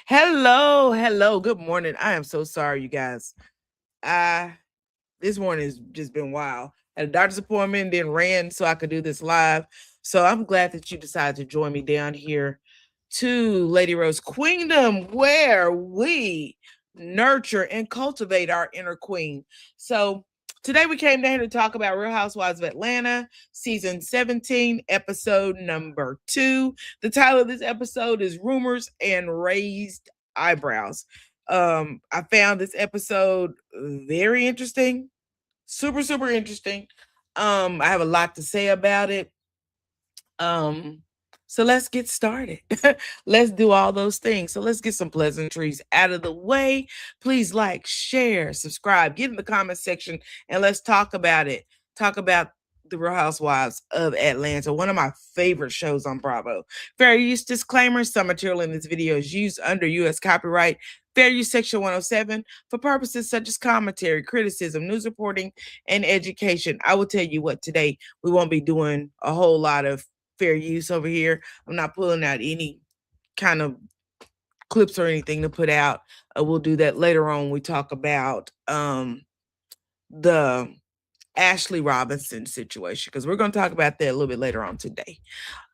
Hello. Good morning. I am so sorry, you guys. I This morning has just been wild. Had a doctor's appointment, then ran so I could do this live. So I'm glad that you decided to join me down here to Lady Rose Queendom, where we nurture and cultivate our inner queen. So today we came down here to talk about Real Housewives of Atlanta, season 17, episode number 2. The title of this episode is Rumors and Raised Eyebrows. I found this episode very interesting, super interesting. I have a lot to say about it. Um, so let's get started. Let's do all those things. So let's get some pleasantries out of the way. Please like, share, subscribe, get in the comment section, and let's talk about it. Talk about the Real Housewives of Atlanta, one of my favorite shows on Bravo. Fair use disclaimer: some material in this video is used under U.S. copyright. Fair use section 107 for purposes such as commentary, criticism, news reporting, and education. I will tell you what, today we won't be doing a whole lot of fair use over here. I'm not pulling out any kind of clips or anything to put out. We'll do that later on when we talk about the Ashley Robinson situation, because we're going to talk about that a little bit later on today.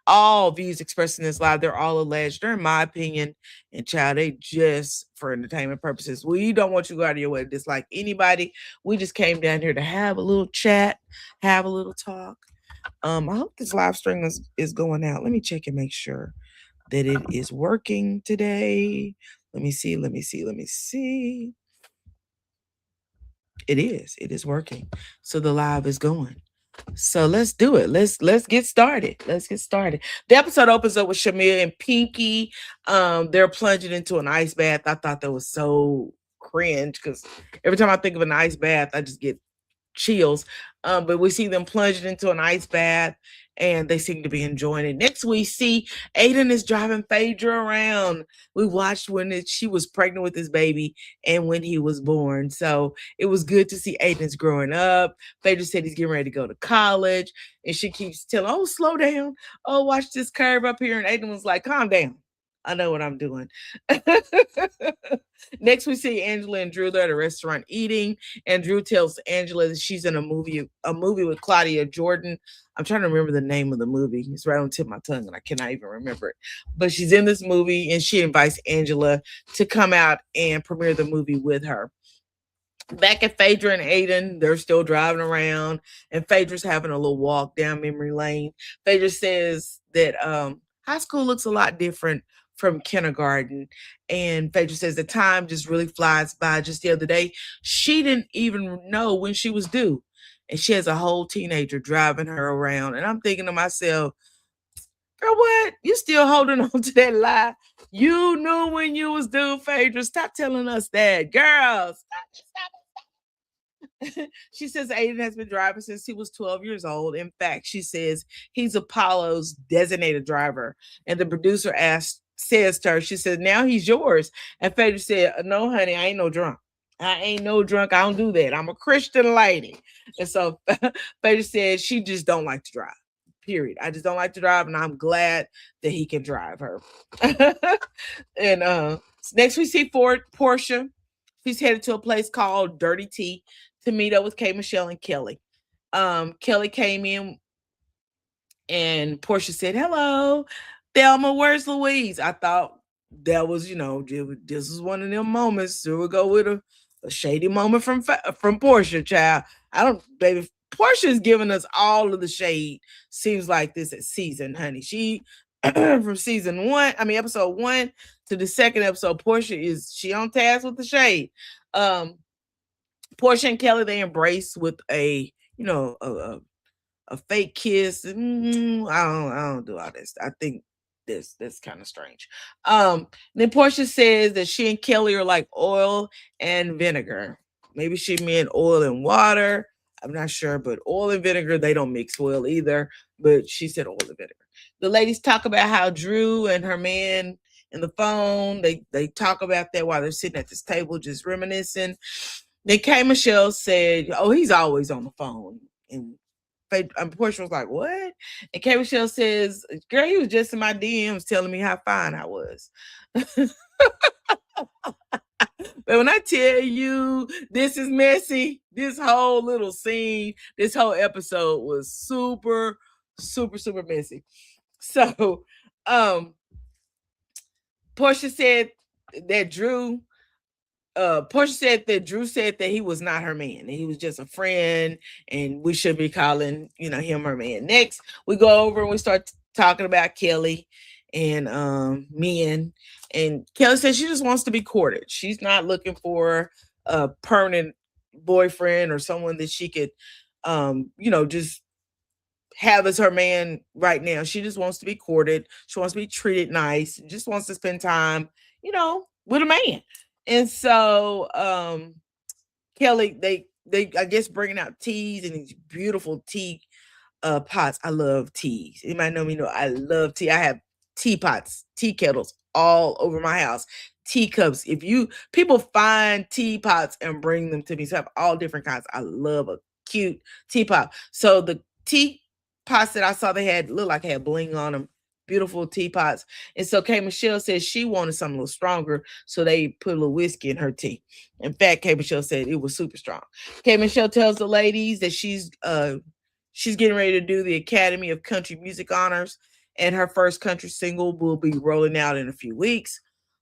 All views expressed in this live, they're all alleged. They're in my opinion, and child, they just for entertainment purposes. We don't want you to go out of your way to dislike anybody. We just came down here to have a little chat, have a little talk. I hope this live stream is going out. Let me check and make sure that it is working today. Let me see. It is working. So the live is going. So let's do it. Let's get started. The episode opens up with Shamir and Pinky. They're plunging into an ice bath. I thought that was so cringe because every time I think of an ice bath, I just get chills. But we see them plunging into an ice bath and they seem to be enjoying it. Next, we see Aiden is driving Phaedra around. We watched when she was pregnant with his baby and when he was born. So it was good to see Aiden's growing up. Phaedra said he's getting ready to go to college. And she keeps telling, oh, slow down. Oh, watch this curve up here. And Aiden was like, calm down. I know what I'm doing. Next, we see Angela and Drew. They're at a restaurant eating, and Drew tells Angela that she's in a movie with Claudia Jordan. I'm trying to remember the name of the movie. It's right on the tip of my tongue, and I cannot even remember it. But she's in this movie, and she invites Angela to come out and premiere the movie with her. Back at Phaedra and Aiden, they're still driving around, and Phaedra's having a little walk down memory lane. Phaedra says that high school looks a lot different from kindergarten. And Phaedra says the time just really flies by. Just the other day, she didn't even know when she was due. And she has a whole teenager driving her around. And I'm thinking to myself, girl, what? You still holding on to that lie? You knew when you was due, Phaedra. Stop telling us that. Girl, stop. She says Aiden has been driving since he was 12 years old. In fact, she says he's Apollo's designated driver. And the producer says to her, she says, now he's yours. And Phaedra said, no, honey, I ain't no drunk. I don't do that. I'm a Christian lady. And so Phaedra said she just don't like to drive. Period. I just don't like to drive, and I'm glad that he can drive her. And next we see Portia. She's headed to a place called Dirty Tea to meet up with K. Michelle and Kelly. Kelly came in and Portia said, hello, Thelma, where's Louise? I thought that was, this was one of them moments. So we'll go with a shady moment from Portia, child. Baby, Portia's giving us all of the shade. Seems like this season, honey. She from episode 1 to the second episode, Portia she on task with the shade. Portia and Kelly, they embrace with a fake kiss. I don't do all this. I think that's kind of strange. Then Portia says that she and Kelly are like oil and vinegar. Maybe she meant oil and water. I'm not sure, but oil and vinegar, they don't mix well either. But she said oil and vinegar. The ladies talk about how Drew and her man in the phone, they talk about that while they're sitting at this table just reminiscing. Then K. Michelle said, oh, he's always on the phone. And Portia was like, what? And K. Michelle says, girl, he was just in my DMs telling me how fine I was. But when I tell you this is messy, this whole little scene, this whole episode was super, super, super messy. So, um, Portia said that Portia said that Drew said that he was not her man, and he was just a friend, and we should be calling, him her man. Next, we go over and we start talking about Kelly and men. And Kelly says she just wants to be courted. She's not looking for a permanent boyfriend or someone that she could just have as her man right now. She just wants to be courted. She wants to be treated nice. Just wants to spend time, with a man. And so Kelly, they I guess bringing out teas and these beautiful tea pots. I love teas. You might know me know I love tea. I have teapots, tea kettles all over my house. Teacups. If people find teapots and bring them to me, so I have all different kinds. I love a cute teapot. So the teapots that I saw, they had looked like they had bling on them. Beautiful teapots. And so K Michelle said she wanted something a little stronger, so they put a little whiskey in her tea. In fact, K Michelle said it was super strong. K Michelle tells the ladies that she's getting ready to do the Academy of Country Music Honors, and her first country single will be rolling out in a few weeks.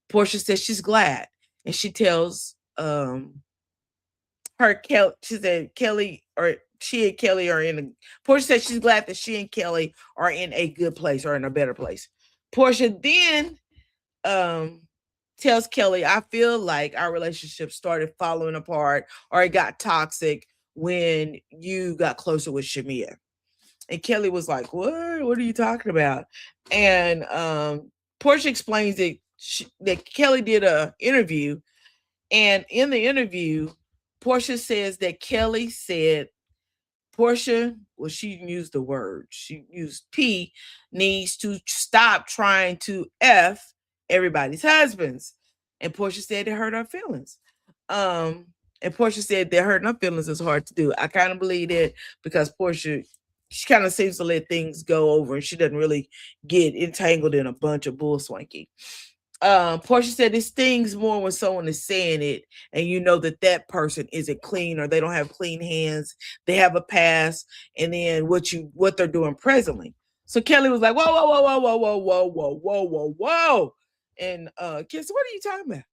Portia says she's glad, and she tells she said Kelly or she and Kelly are in a Portia said she's glad that she and Kelly are in a good place or in a better place. Portia then tells Kelly, I feel like our relationship started falling apart or it got toxic when you got closer with Shamia. And Kelly was like, what? What are you talking about? And Portia explains that Kelly did a interview. And in the interview, Portia says that Kelly said Portia, well, she used the word, she used P, needs to stop trying to F everybody's husbands. And Portia said it hurt her feelings. And Portia said that hurting her feelings is hard to do. I kind of believe it because Portia, she kind of seems to let things go over and she doesn't really get entangled in a bunch of bull swanky. Portia said it stings more when someone is saying it and you know that person isn't clean or they don't have clean hands, they have a past, and then what they're doing presently. So Kelly was like, whoa, whoa, whoa, whoa, whoa, whoa, whoa, whoa, whoa, whoa, whoa. And Kiss, what are you talking about?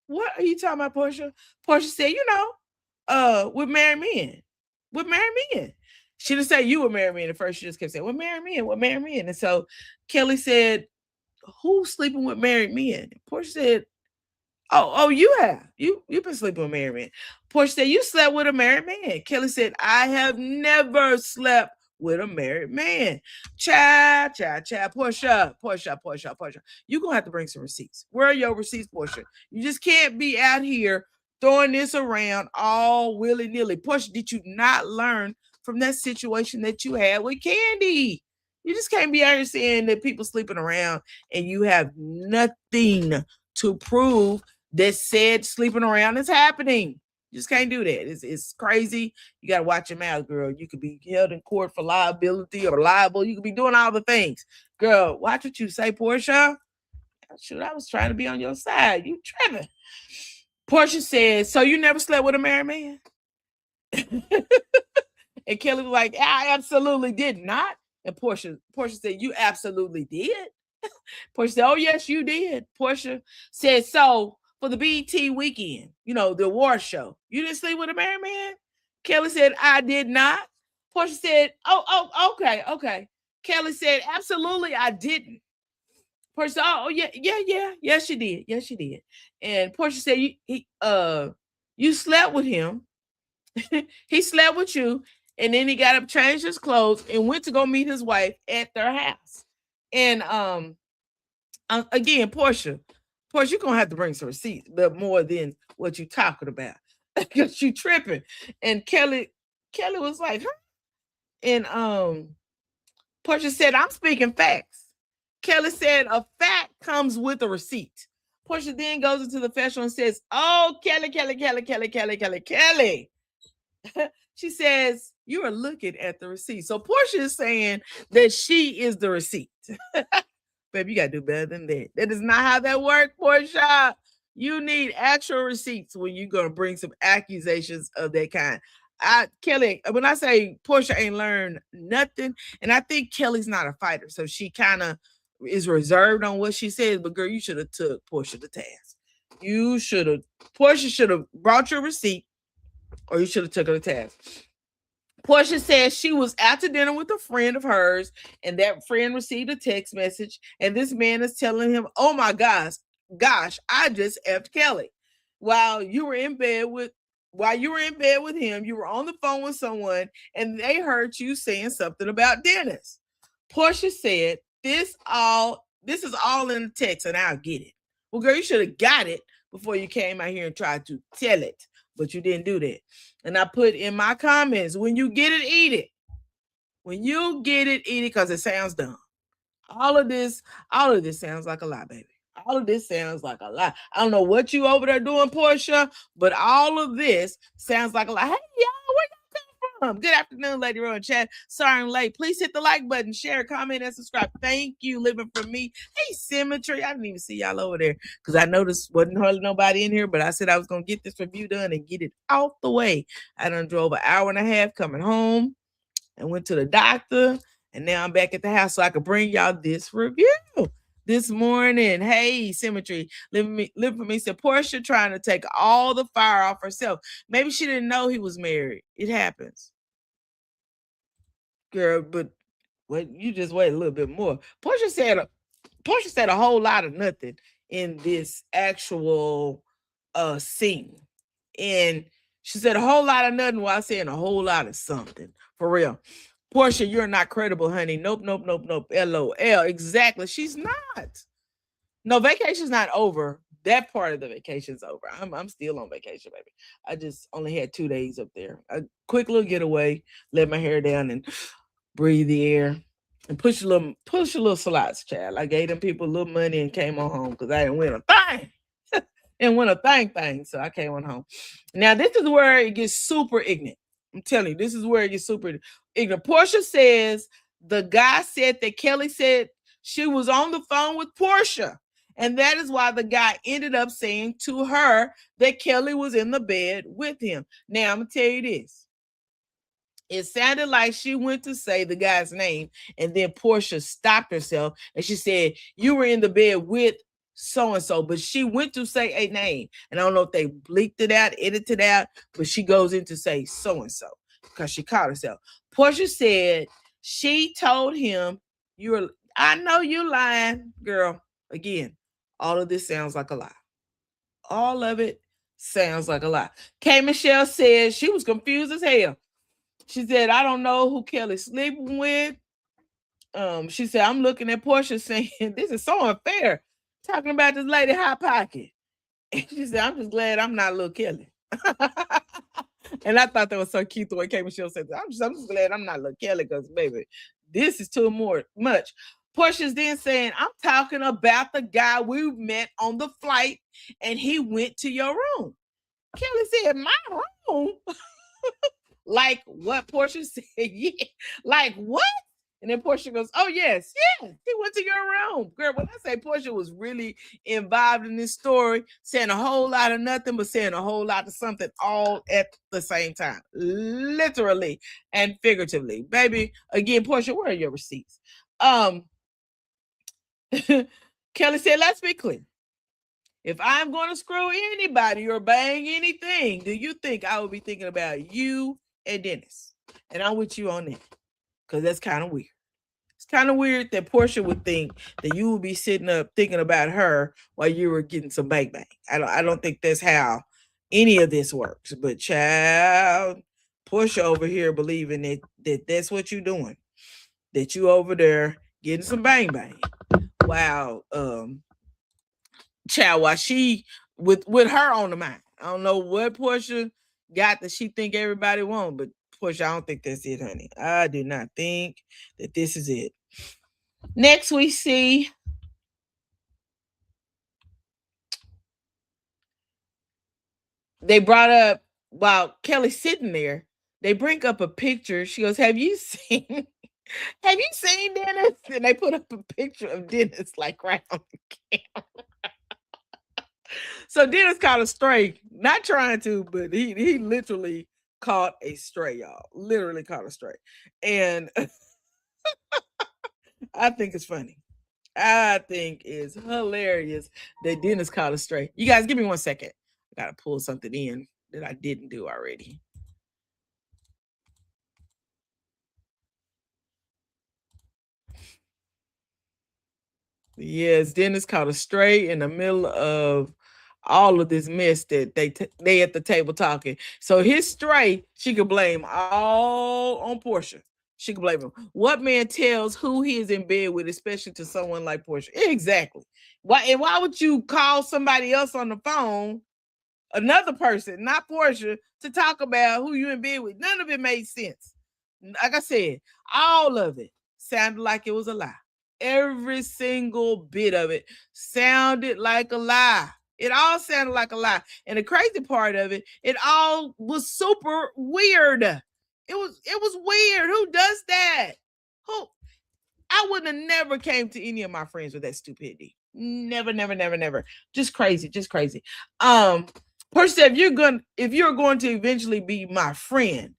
What are you talking about, Portia? Portia said, with married men. With married men. She didn't say you were married men at first. She just kept saying, with married men, with married men. And so Kelly said, who's sleeping with married men? Portia said, oh, you have. You've been sleeping with married men. Portia said, you slept with a married man. Kelly said, I have never slept with a married man. Child. Portia. You're going to have to bring some receipts. Where are your receipts, Portia? You just can't be out here throwing this around all willy-nilly. Portia, did you not learn from that situation that you had with Candy? You just can't be out here saying that people sleeping around and you have nothing to prove that said sleeping around is happening. You just can't do that. It's crazy. You got to watch your mouth, girl. You could be held in court for liability or liable. You could be doing all the things. Girl, watch what you say, Portia. Shoot, I was trying to be on your side. You tripping. Portia said, so you never slept with a married man? And Kelly was like, I absolutely did not. And Portia said, you absolutely did. Portia said, oh, yes, you did. Portia said, so for the BET weekend, the award show, you didn't sleep with a married man? Kelly said, I did not. Portia said, oh, okay. Kelly said, absolutely, I didn't. Portia said, oh, yeah. Yes, you did. Yes, you did. And Portia said, you slept with him. He slept with you. And then he got up, changed his clothes, and went to go meet his wife at their house. And again, Portia, you're gonna have to bring some receipts, but more than what you talking about, because you tripping. And Kelly was like, huh? And Portia said, I'm speaking facts. Kelly said, a fact comes with a receipt. Portia then goes into the festival and says, oh, Kelly. She says, you are looking at the receipt. So Portia is saying that she is the receipt. Baby, you gotta do better than that. That is not how that works, Portia. You need actual receipts when you're gonna bring some accusations of that kind. Kelly, when I say Portia ain't learned nothing, and I think Kelly's not a fighter, so she kind of is reserved on what she says. But girl, you should have took Portia to task. You should have. Portia should have brought your receipt, or you should have took her to task. Portia says she was out to dinner with a friend of hers, and that friend received a text message, and this man is telling him, "Oh my gosh, I just effed Kelly." While you were in bed with while you were in bed with him, you were on the phone with someone, and they heard you saying something about Dennis. Portia said, this is all in the text, and I'll get it. Well, girl, you should have got it before you came out here and tried to tell it, but you didn't do that. And I put in my comments, when you get it, eat it. When you get it, eat it, because it sounds dumb. All of this sounds like a lie, baby. All of this sounds like a lie. I don't know what you over there doing, Portia, but all of this sounds like a lie. Hey, y'all, where y'all come from? Good afternoon, Lady Row in chat. Sorry I'm late. Please hit the like button, share, comment, and subscribe. Thank you, living for me. Hey, Symmetry. I didn't even see y'all over there because I noticed wasn't hardly nobody in here, but I said I was going to get this review done and get it out the way. I done drove an hour and a half coming home and went to the doctor. And now I'm back at the house so I could bring y'all this review this morning. Hey, Symmetry, live for me. Said Portia trying to take all the fire off herself. Maybe she didn't know he was married. It happens, girl. But you just wait a little bit more. Portia said a whole lot of nothing in this actual scene, and she said a whole lot of nothing while saying a whole lot of something. For real. Portia, you're not credible, honey. Nope. LOL. Exactly. She's not. No, vacation's not over. That part of the vacation's over. I'm still on vacation, baby. I just only had 2 days up there. A quick little getaway, let my hair down and breathe the air and push a little slots, child. I gave them people a little money and came on home because I didn't win a thing. Didn't win a thing. So I came on home. Now this is where it gets super ignorant. I'm telling you, this is where it gets super ignorant. Portia says the guy said that Kelly said she was on the phone with Portia. And that is why the guy ended up saying to her that Kelly was in the bed with him. Now, I'm going to tell you this. It sounded like she went to say the guy's name, and then Portia stopped herself, and she said, you were in the bed with so-and-so, but she went to say a name. And I don't know if they bleeped it out, edited it out, but she goes in to say so-and-so because she caught herself. Portia said she told him, I know you lying, girl. Again, all of this sounds like a lie. All of it sounds like a lie. K. Michelle said she was confused as hell. She said, I don't know who Kelly's sleeping with. She said, I'm looking at Portia saying, this is so unfair. Talking about this lady Hot Pocket. And she said, I'm just glad I'm not little Kelly. And I thought that was so cute the way K. Michelle said that. I'm just glad I'm not little Kelly because, baby, this is too much. Portia's then saying, I'm talking about the guy we met on the flight and he went to your room. Kelly said, my room? Like what? Portia said, yeah. Like what? And then Portia goes, oh, yes, he went to your room. Girl, when I say Portia was really involved in this story, saying a whole lot of nothing, but saying a whole lot of something all at the same time, literally and figuratively. Baby, again, Portia, where are your receipts? Kelly said, let's be clear. If I'm going to screw anybody or bang anything, do you think I would be thinking about you and Dennis? And I'm with you on that. Because that's kind of weird. It's kind of weird that Portia would think that you would be sitting up thinking about her while you were getting some bang. I don't think that's how any of this works. But child, Portia over here believing that that's what you're doing. That you over there getting some bang. Wow. Child, while she with her on the mind. I don't know what Portia got that she think everybody want, but Portia, I don't think that's it, honey. I do not think that this is it. Next, we see they brought up while Kelly's sitting there, they bring up a picture. She goes, have you seen Have you seen Dennis? And they put up a picture of Dennis like right on the camera. So Dennis caught a stray, not trying to, but he literally caught a stray, y'all. Literally caught a stray. And I think it's funny. I think it's hilarious that Dennis caught a stray. You guys, give me 1 second. I gotta pull something in that I didn't do already. Yes, Dennis caught a stray in the middle of all of this mess that they at the table talking. So his stray, she could blame all on Portia. She could blame him. What man tells who he is in bed with, especially to someone like Portia? Exactly. Why would you call somebody else on the phone, another person, not Portia, to talk about who you in bed with? None of it made sense. Like I said, all of it sounded like it was a lie. Every single bit of it sounded like a lie. It all sounded like a lie. And the crazy part of it, it all was super weird. It was weird. Who does that? Who I would have never came to any of my friends with that stupidity. Never, never, never, never. Just crazy, just crazy. Person, if you're going to eventually be my friend,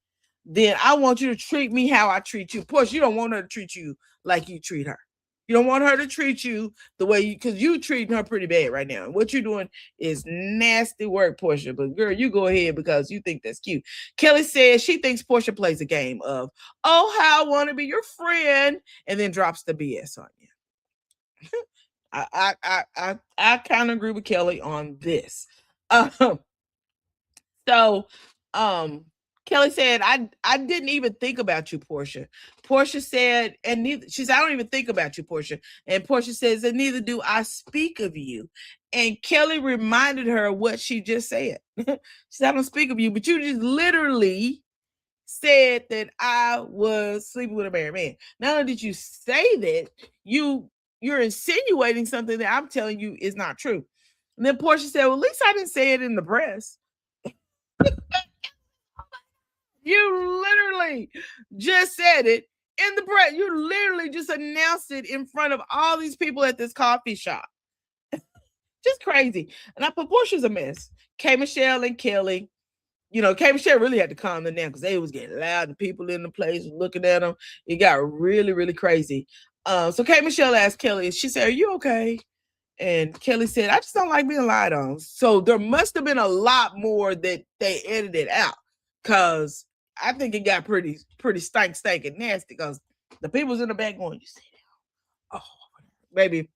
then I want you to treat me how I treat you. Of course, you don't want her to treat you like you treat her. You don't want her to treat you the way because you treating her pretty bad right now. What you're doing is nasty work, Portia. But girl, you go ahead because you think that's cute. Kelly says she thinks Portia plays a game of, oh, how I want to be your friend, and then drops the BS on you. I kind of agree with Kelly on this. Um, so, um, Kelly said, I didn't even think about you, Portia. Portia said, and neither she said, I don't even think about you, Portia. And Portia says, and neither do I speak of you. And Kelly reminded her what she just said. She said, I don't speak of you, but you just literally said that I was sleeping with a married man. Not only did you say that, you're insinuating something that I'm telling you is not true. And then Portia said, well, at least I didn't say it in the press. You literally just said it in the press. You literally just announced it in front of all these people at this coffee shop. Just crazy. And I put Portia's a mess. K. Michelle and Kelly. K. Michelle really had to calm them down because they was getting loud and people in the place looking at them. It got really, really crazy. So K. Michelle asked Kelly, she said, are you okay? And Kelly said, I just don't like being lied on. So there must have been a lot more that they edited out because I think it got pretty stank and nasty because the people's in the back going, you see that? Oh, baby.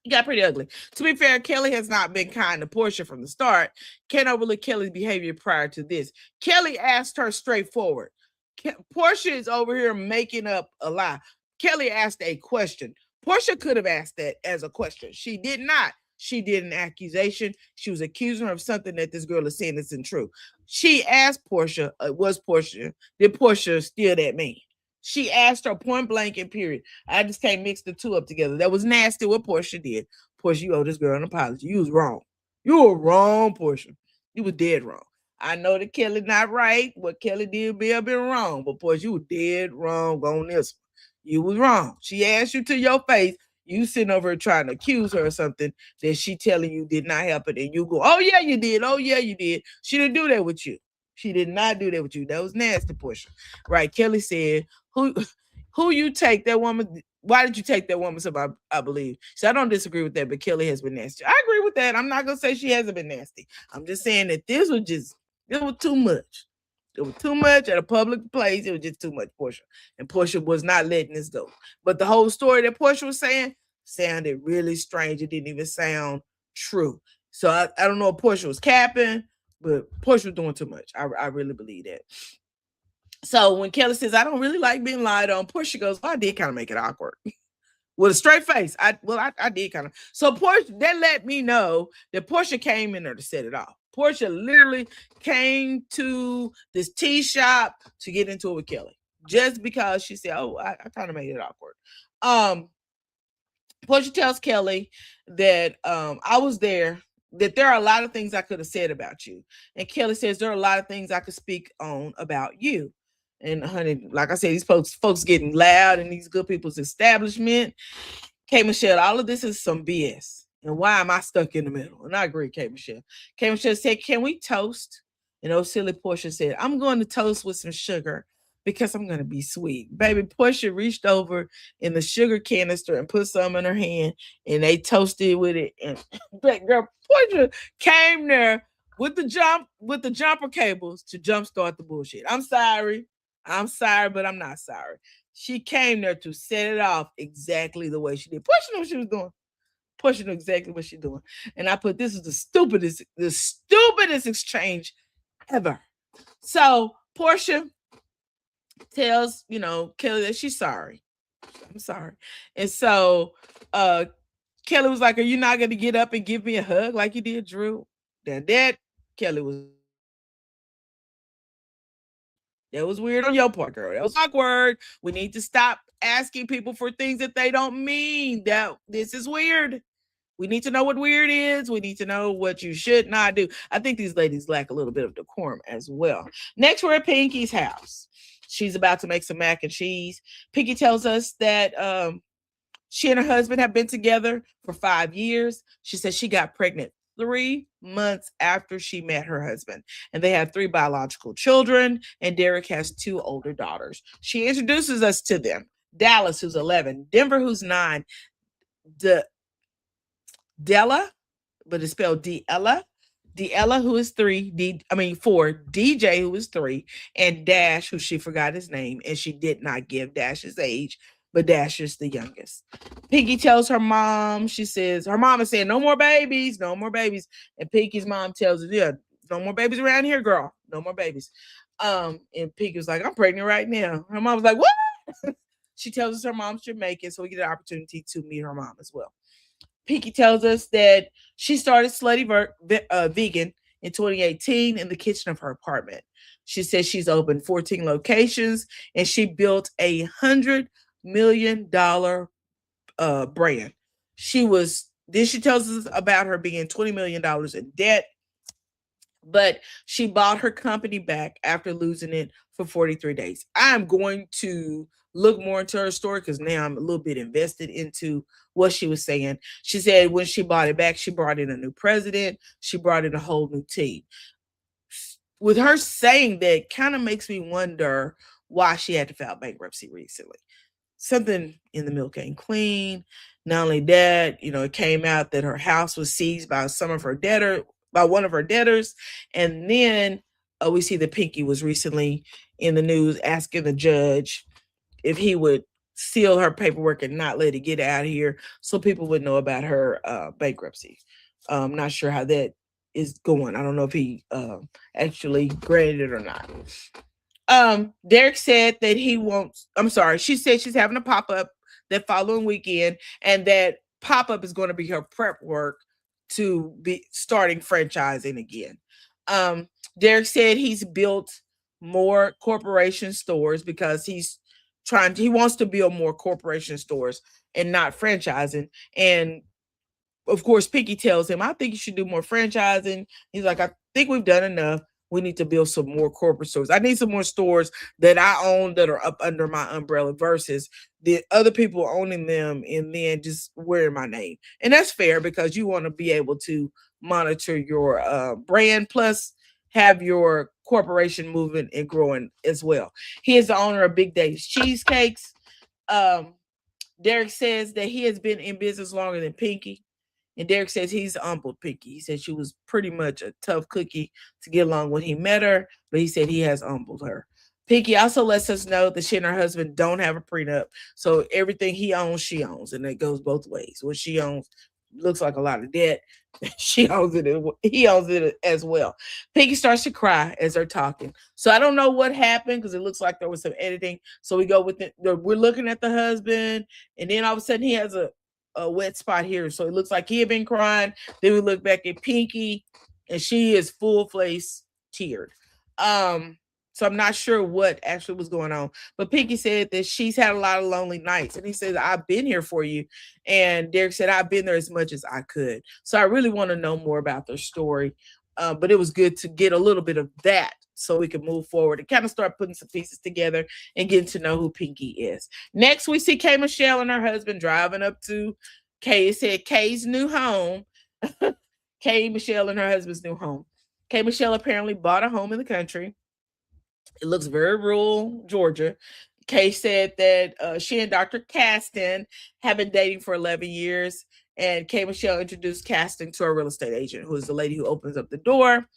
It got pretty ugly. To be fair, Kelly has not been kind to Portia from the start. Can't overlook Kelly's behavior prior to this. Kelly asked her straightforward. Portia is over here making up a lie. Kelly asked a question. Portia could have asked that as a question. She did not. She did an accusation. She was accusing her of something that this girl is saying isn't true. She asked Portia, did Portia steal that man? She asked her point blank and period. I just can't mix the two up together. That was nasty what Portia did. Portia, you owe this girl an apology. You was wrong. You were wrong, Portia. You were dead wrong. I know that Kelly not right. What Kelly did may have been wrong, but Portia, you were dead wrong on this one. You was wrong. She asked you to your face. You sitting over here trying to accuse her of something that she telling you did not happen, and you go, "Oh yeah, you did. Oh yeah, you did." She didn't do that with you. She did not do that with you. That was nasty, Portia. Right? Kelly said, "Who you take that woman? Why did you take that woman?" So I believe. So I don't disagree with that, but Kelly has been nasty. I agree with that. I'm not gonna say she hasn't been nasty. I'm just saying that this was too much. It was too much at a public place. It was just too much, Portia. And Portia was not letting this go. But the whole story that Portia was saying sounded really strange. It didn't even sound true. So I don't know if Portia was capping, but Portia was doing too much. I really believe that. So when Kelly says, I don't really like being lied on, Portia goes, well, I did kind of make it awkward. With a straight face. I did kind of. So Portia, that let me know that Portia came in there to set it off. Portia literally came to this tea shop to get into it with Kelly. Just because she said, oh, I kind of made it awkward. Portia tells Kelly that I was there, that there are a lot of things I could have said about you. And Kelly says there are a lot of things I could speak on about you. And honey, like I said, these folks getting loud in these good people's establishment. K Michelle, all of this is some BS. And why am I stuck in the middle? And I agree, K Michelle. K Michelle said, can we toast? And old silly Portia said, I'm going to toast with some sugar because I'm going to be sweet. Baby, Portia reached over in the sugar canister and put some in her hand and they toasted with it. And that girl, Portia came there with the jumper cables to jumpstart the bullshit. I'm sorry, but I'm not sorry. She came there to set it off exactly the way she did. Portia knew what she was doing. Portia knew exactly what she's doing. And I put this is the stupidest exchange ever. So Portia tells, Kelly that she's sorry. I'm sorry. And so Kelly was like, are you not gonna get up and give me a hug like you did, Drew? Then that Kelly was That was weird on your part, girl. That was awkward. We need to stop asking people for things that they don't mean. This is weird. We need to know what weird is. We need to know what you should not do. I think these ladies lack a little bit of decorum as well. Next, we're at Pinky's house. She's about to make some mac and cheese. Pinky tells us that she and her husband have been together for 5 years. She says she got pregnant 3 months after she met her husband, and they have 3 biological children, and Derek has 2 older daughters. She introduces us to them. Dallas, who's 11, Denver, who's 9, Della, but it's spelled Diella, who is 4, DJ, who is 3, and Dash, who she forgot his name, and she did not give Dash's age, but Dash is the youngest. Pinky tells her mom, her mom is saying, no more babies, no more babies. And Pinky's mom tells her, yeah, no more babies around here, girl. No more babies. And Pinky was like, I'm pregnant right now. Her mom was like, what? She tells us her mom's Jamaican, so we get an opportunity to meet her mom as well. Pinky tells us that she started Slutty Vegan in 2018 in the kitchen of her apartment. She says she's opened 14 locations and she built $100 million brand. She tells us about her being $20 million in debt, but she bought her company back after losing it for 43 days. I'm going to look more into her story because now I'm a little bit invested into what she was saying. She said when she bought it back, she brought in a new president. She brought in a whole new team. With her saying that, kind of makes me wonder why she had to file bankruptcy recently. Something in the milk ain't clean. Not only that, it came out that her house was seized by one of her debtors. And then we see that Pinky was recently in the news asking the judge if he would seal her paperwork and not let it get out here so people would know about her bankruptcy. I'm not sure how that is going. I don't know if he actually granted it or not. Derek said that she said she's having a pop-up that following weekend, and that pop-up is going to be her prep work to be starting franchising again. Derek said he's built more corporation stores because he wants to build more corporation stores and not franchising. And of course, Pinky tells him, I think you should do more franchising. He's like, I think we've done enough. We need to build some more corporate stores. I need some more stores that I own that are up under my umbrella versus the other people owning them and then just wearing my name. And that's fair because you want to be able to monitor your brand plus have your corporation moving and growing as well. He is the owner of Big Dave's Cheesecakes. Derek says that he has been in business longer than Pinky. And Derek says he's humbled Pinky. He said she was pretty much a tough cookie to get along when he met her, but he said he has humbled her. Pinky also lets us know that she and her husband don't have a prenup. So everything he owns, she owns. And it goes both ways. What she owns looks like a lot of debt. He owns it as well. Pinky starts to cry as they're talking. So I don't know what happened because it looks like there was some editing. So we go with it. We're looking at the husband, and then all of a sudden he has a wet spot here. So it looks like he had been crying. Then we look back at Pinky, and she is full face teared. So I'm not sure what actually was going on. But Pinky said that she's had a lot of lonely nights. And he says, I've been here for you. And Derek said, I've been there as much as I could. So I really want to know more about their story. But it was good to get a little bit of that so we can move forward and kind of start putting some pieces together and getting to know who Pinky is. Next, we see Kay Michelle and her husband driving up to Kay. It said Kay's new home. Kay Michelle and her husband's new home. Kay Michelle apparently bought a home in the country. It looks very rural, Georgia. Kay said that she and Dr. Caston have been dating for 11 years. And Kay Michelle introduced Caston to a real estate agent, who is the lady who opens up the door.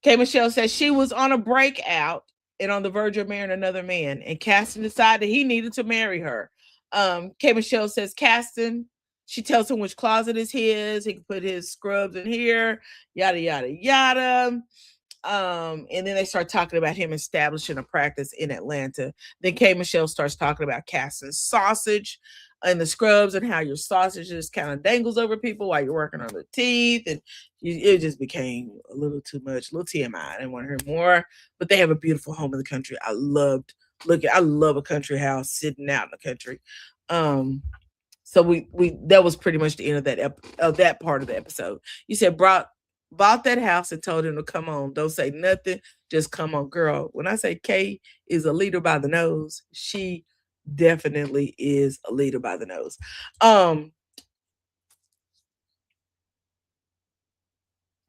Kay Michelle says she was on a breakout and on the verge of marrying another man. And Caston decided he needed to marry her. Kay Michelle says Caston, she tells him which closet is his. He can put his scrubs in here, yada, yada, yada. And then they start talking about him establishing a practice in Atlanta. Then Kay Michelle starts talking about Caston's sausage and the scrubs and how your sausage just kind of dangles over people while you're working on the teeth. And it just became a little too much, a little TMI. I didn't want to hear more, but they have a beautiful home in the country. I love a country house sitting out in the country. So we that was pretty much the end of that part of the episode. You said bought that house and told him to come on. Don't say nothing. Just come on, girl. When I say Kay is a leader by the nose, she definitely is a leader by the nose.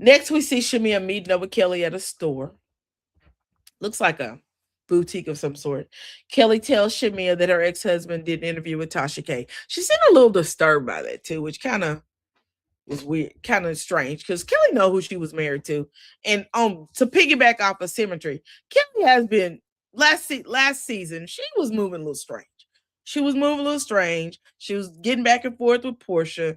Next, we see Shamia meeting up with Kelly at a store. Looks like a boutique of some sort. Kelly tells Shamia that her ex-husband did an interview with Tasha K. She seemed a little disturbed by that too, which kind of is weird, kind of strange, because Kelly know who she was married to. And to piggyback off of Symmetry, Kelly has been last season, she was moving a little strange. She was moving a little strange. She was getting back and forth with Portia.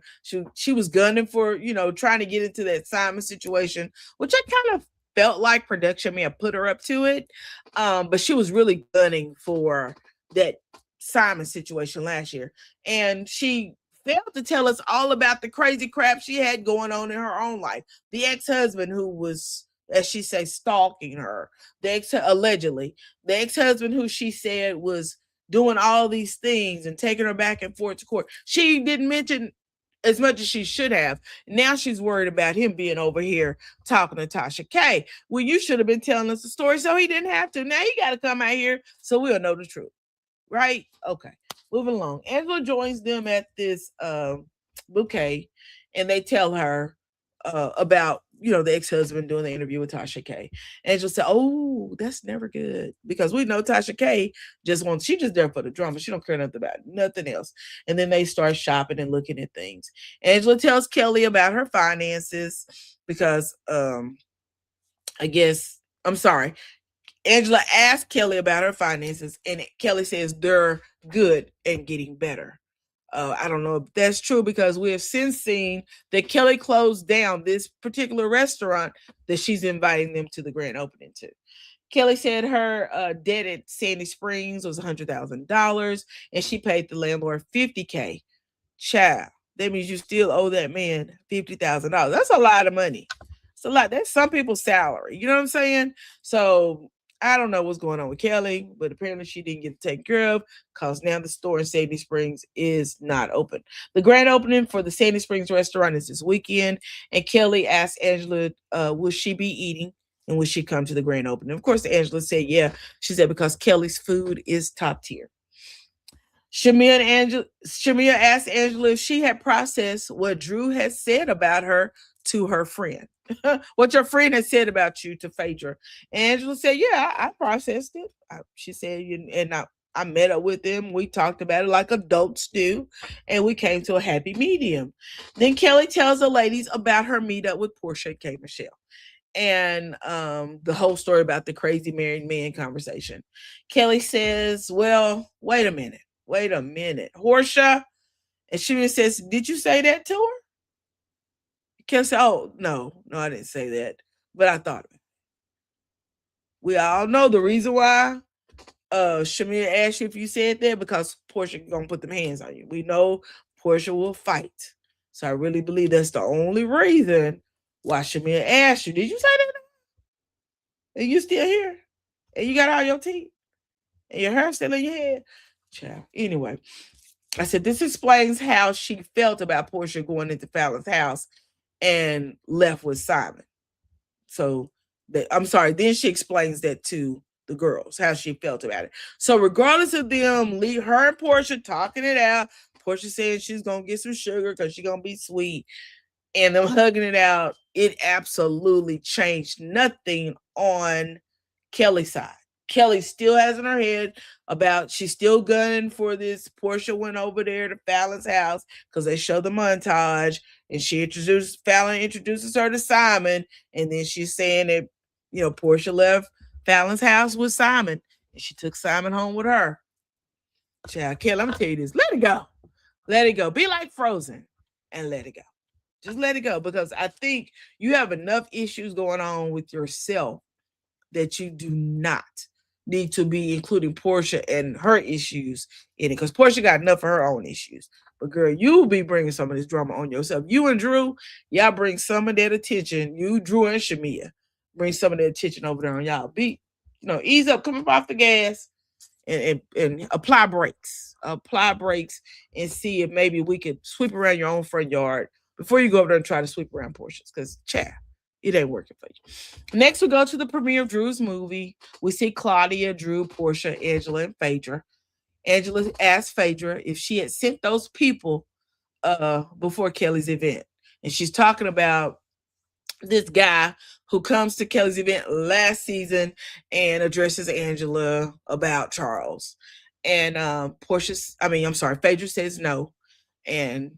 She was gunning for, trying to get into that Simon situation, which I kind of felt like production may have put her up to it. But she was really gunning for that Simon situation last year. And she failed to tell us all about the crazy crap she had going on in her own life. The ex-husband who was, as she say, stalking her. Allegedly. The ex-husband who she said was doing all these things and taking her back and forth to court. She didn't mention as much as she should have. Now she's worried about him being over here talking to Tasha K. Well, you should have been telling us the story so he didn't have to. Now you got to come out here so we'll know the truth. Right? Okay. Moving along. Angela joins them at this bouquet, and they tell her about, the ex-husband doing the interview with Tasha K. Angela said, oh, that's never good, because we know Tasha K she just there for the drama. She don't care nothing about nothing else. And then they start shopping and looking at things. Angela tells Kelly about her finances because Angela asked Kelly about her finances, and Kelly says they're good and getting better. I don't know if that's true, because we have since seen that Kelly closed down this particular restaurant that she's inviting them to the grand opening to. Kelly said her debt at Sandy Springs was $100,000, and she paid the landlord $50K. Child, that means you still owe that man $50,000. That's a lot of money. It's a lot. That's some people's salary. You know what I'm saying? So I don't know what's going on with Kelly, but apparently she didn't get taken care of, because now the store in Sandy Springs is not open. The grand opening for the Sandy Springs restaurant is this weekend, and Kelly asked Angela, will she be eating, and will she come to the grand opening? Of course, Angela said, yeah. She said, because Kelly's food is top tier. Shamia asked Angela if she had processed what Drew had said about her to her friend. What your friend had said about you to Phaedra. Angela said, yeah, I processed it. She said, and I met up with him. We talked about it like adults do, and we came to a happy medium. Then Kelly tells the ladies about her meetup with Portia and Kay Michelle, and the whole story about the crazy married man conversation. Kelly says, well, wait a minute. Portia. And she says, did you say that to her? Kelly said, oh, no, I didn't say that, but I thought of it. We all know the reason why Shamia asked you if you said that, because Portia gonna put them hands on you. We know Portia will fight. So I really believe that's the only reason why Shamia asked you, did you say that? And you still here? And you got all your teeth? And your hair still in your head? Child. Anyway, I said, this explains how she felt about Portia going into Fallon's house and left with Simon. So I'm sorry. Then she explains that to the girls how she felt about it. So regardless of them, leave her and Portia talking it out. Portia saying she's gonna get some sugar because she's gonna be sweet, and them hugging it out. It absolutely changed nothing on Kelly's side. Kelly still has in her head about she's still gunning for this. Portia went over there to Fallon's house because they show the montage, and Fallon introduces her to Simon, and then she's saying that Portia left Fallon's house with Simon, and she took Simon home with her. Child, Kelly, I'm gonna tell you this: let it go, let it go. Be like Frozen and let it go. Just let it go, because I think you have enough issues going on with yourself that you do not need to be including Portia and her issues in it, because Portia got enough of her own issues. But girl, you'll be bringing some of this drama on yourself. You and Drew, y'all bring some of that attention. You, Drew, and Shamia bring some of that attention over there on y'all. Ease up, come up off the gas, and apply brakes. Apply brakes and see if maybe we could sweep around your own front yard before you go over there and try to sweep around Portia's, because it ain't working for you. Next, we go to the premiere of Drew's movie. We see Claudia, Drew, Portia, Angela, and Phaedra. Angela asked Phaedra if she had sent those people before Kelly's event. And she's talking about this guy who comes to Kelly's event last season and addresses Angela about Charles. And Phaedra says no. And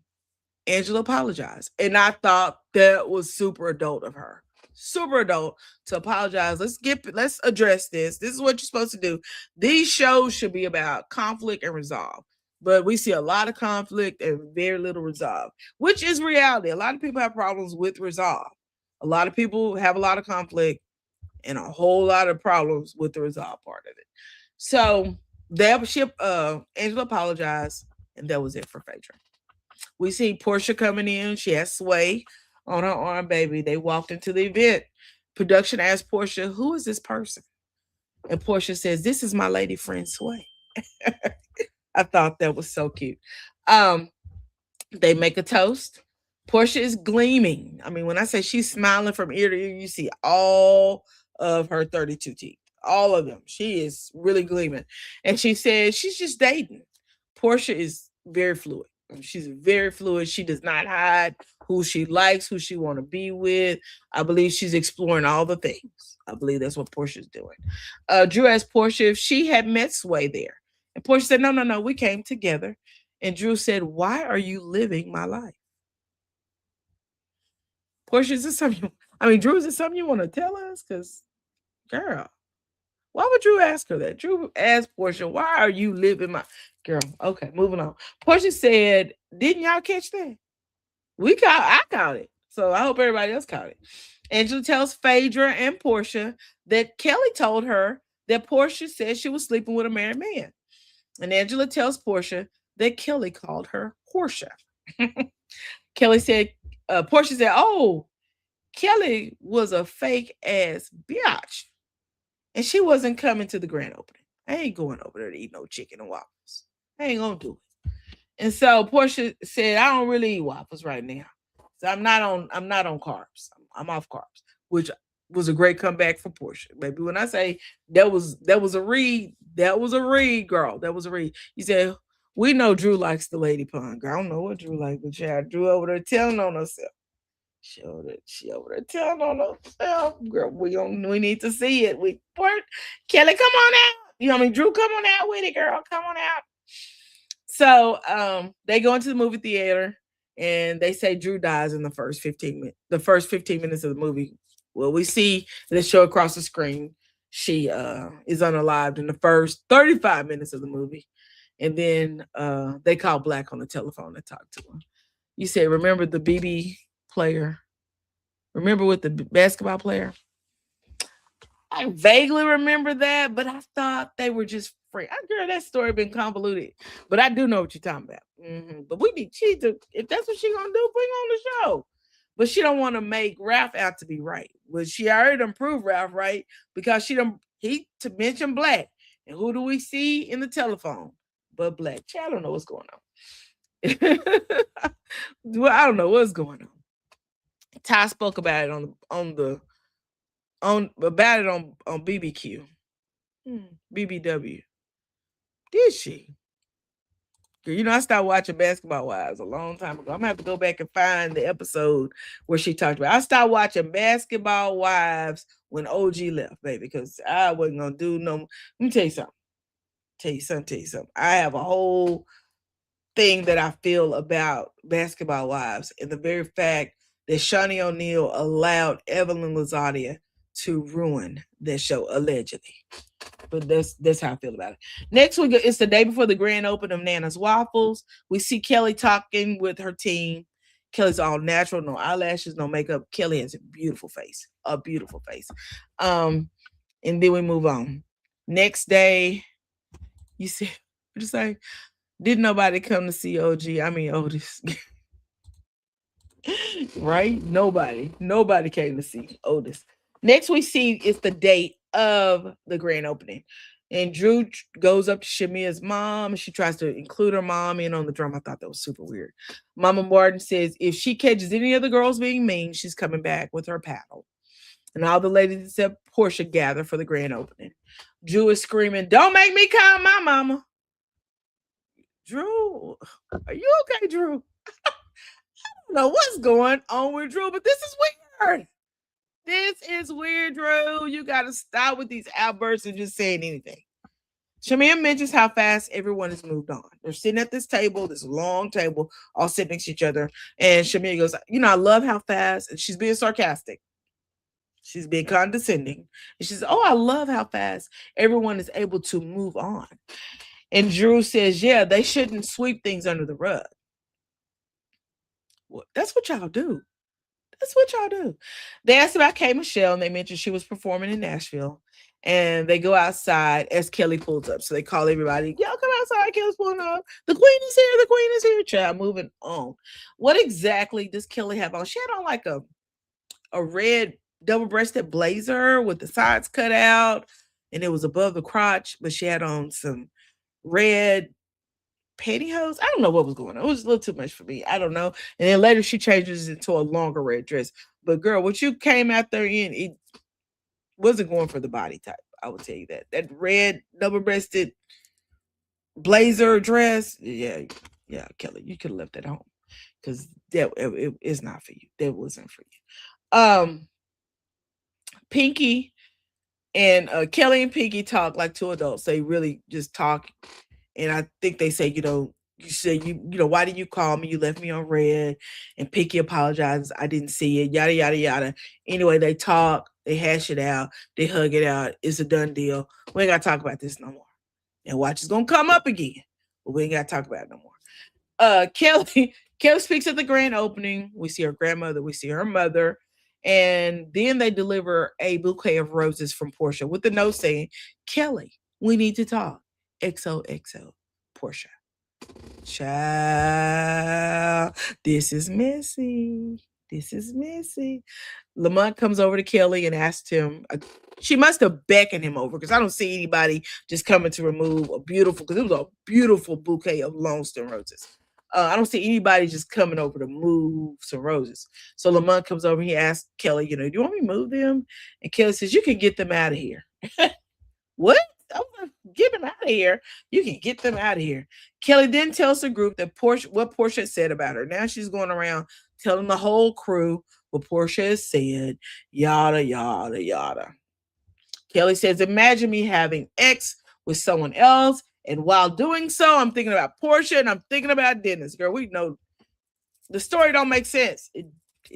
Angela apologized. And I thought that was super adult of her. Super adult to apologize. Let's address this. This is what you're supposed to do. These shows should be about conflict and resolve. But we see a lot of conflict and very little resolve, which is reality. A lot of people have problems with resolve. A lot of people have a lot of conflict and a whole lot of problems with the resolve part of it. So Angela apologized, and that was it for Phaedra. We see Portia coming in. She has Sway on her arm, baby. They walked into the event. Production asked Portia, who is this person? And Portia says, this is my lady friend Sway. I thought that was so cute. They make a toast. Portia is gleaming. I mean, when I say she's smiling from ear to ear, you see all of her 32 teeth. All of them. She is really gleaming. And she says she's just dating. Portia is very fluid. She's very fluid. She does not hide who she likes, who she want to be with. I believe she's exploring all the things. I believe that's what Portia's doing. Drew asked Portia if she had met Sway there. And Portia said, no, we came together. And Drew said, why are you living my life? Portia, is this something Drew, is this something you want to tell us? Because, girl, why would Drew ask her that? Drew asked Portia, why are you living my... Girl, okay, moving on. Portia said, didn't y'all catch that? I caught it. So I hope everybody else caught it. Angela tells Phaedra and Portia that Kelly told her that Portia said she was sleeping with a married man. And Angela tells Portia that Kelly called her Portia. Portia said, oh, Kelly was a fake ass bitch. And she wasn't coming to the grand opening. I ain't going over there to eat no chicken and waffles. I ain't gonna do it. And so Portia said, I don't really eat waffles right now. So I'm not on carbs. I'm off carbs, which was a great comeback for Portia. Baby, when I say that was a read, girl. That was a read. You said, we know Drew likes the lady pun. Girl, I don't know what Drew likes, but child, Drew over there telling on herself. She over there telling on herself. Girl, we need to see it. Kelly, come on out. Drew, come on out with it, girl. Come on out. So they go into the movie theater and they say Drew dies in the first 15 minutes. The first 15 minutes of the movie. Well, we see the show across the screen. She is unalived in the first 35 minutes of the movie. And then they call Black on the telephone and talk to him. You say, remember the BB player? Remember with the basketball player? I vaguely remember that, but I thought they were just free. Girl, that story been convoluted, but I do know what you're talking about. Mm-hmm. But if that's what she's gonna do, bring on the show. But she don't want to make Ralph out to be right. Well, she already done proved Ralph right because he to mention Black. And who do we see in the telephone? But Black. I don't know what's going on. Well, I don't know what's going on. Ty spoke about it on the on about it on BBQ. BBW. Did she? You know, I stopped watching Basketball Wives a long time ago. I'm gonna have to go back and find the episode where she talked about. I stopped watching Basketball Wives when OG left, baby, because I wasn't gonna do no. Let me tell you something. Tell you something. I have a whole thing that I feel about Basketball Wives, and the very fact that Shawnee O'Neal allowed Evelyn Lozada to ruin that show allegedly. But that's how I feel about it. Next week, it's the day before the grand opening of Nana's Waffles. We see Kelly talking with her team. Kelly's all natural, no eyelashes, no makeup. Kelly has a beautiful face, a beautiful face. And then we move on. Next day, you see, what you say? Didn't nobody come to see OG? I mean Otis. Right? Nobody came to see Otis. Next we see is the date of the grand opening. And Drew goes up to Shamia's mom and she tries to include her mom in on the drum. I thought that was super weird. Mama Martin says if she catches any of the girls being mean, she's coming back with her paddle. And all the ladies except Portia gather for the grand opening. Drew is screaming, "Don't make me call my mama." Drew, are you okay, Drew? I don't know what's going on with Drew, but this is weird. This is weird, Drew. You got to stop with these outbursts and just saying anything. Shamia mentions how fast everyone has moved on. They're sitting at this table, this long table, all sitting next to each other. And Shamia goes, "You know, I love how fast," and she's being sarcastic. She's being condescending. And she says, "Oh, I love how fast everyone is able to move on." And Drew says, "Yeah, they shouldn't sweep things under the rug." Well, that's what y'all do. That's what y'all do. They asked about K. Michelle, and they mentioned she was performing in Nashville. And they go outside as Kelly pulls up. So they call everybody, "Y'all come outside, Kelly's pulling up. The queen is here, the queen is here." Child, moving on. What exactly does Kelly have on? She had on like a red double-breasted blazer with the sides cut out, and it was above the crotch, but she had on some red pantyhose. I don't know what was going on. It was a little too much for me. I don't know. And then later she changes into a longer red dress. But girl, what you came out there in, it wasn't going for the body type. I will tell you that. That red double-breasted blazer dress, yeah, Kelly, you could have left that home because it is not for you. That wasn't for you. Pinky and Kelly and Pinky talk like two adults. They really just talk. And I think they say, you said you know, "Why did you call me? You left me on red." And Pinky apologizes, "I didn't see it," yada, yada, yada. Anyway, they talk, they hash it out, they hug it out. It's a done deal. We ain't got to talk about this no more. And watch is going to come up again. But we ain't got to talk about it no more. Kelly speaks at the grand opening. We see her grandmother, we see her mother. And then they deliver a bouquet of roses from Portia with the note saying, "Kelly, we need to talk. XOXO, Portia." Child, this is messy. This is messy. Lamont comes over to Kelly and asks him, she must have beckoned him over because I don't see anybody just coming to remove a beautiful, because it was a beautiful bouquet of Longston roses. I don't see anybody just coming over to move some roses. So Lamont comes over, he asks Kelly, "Do you want me to move them?" And Kelly says, "You can get them out of here." What? Get them out of here. You can get them out of here. Kelly then tells the group that what Portia said about her. Now she's going around telling the whole crew what Portia has said, yada, yada, yada. Kelly says, "Imagine me having X with someone else. And while doing so, I'm thinking about Portia and I'm thinking about Dennis." Girl, we know the story don't make sense. It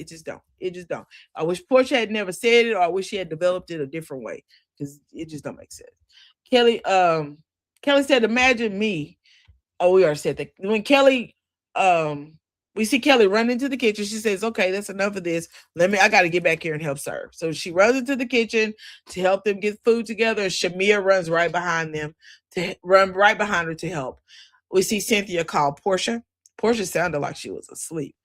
just don't. It just don't. I wish Portia had never said it, or I wish she had developed it a different way because it just don't make sense. Kelly said, "Imagine me." Oh, we already said that. When Kelly, we see Kelly run into the kitchen. She says, "Okay, that's enough of this. I got to get back here and help serve." So she runs into the kitchen to help them get food together. Shamia runs right behind her to help. We see Cynthia call Portia. Portia sounded like she was asleep.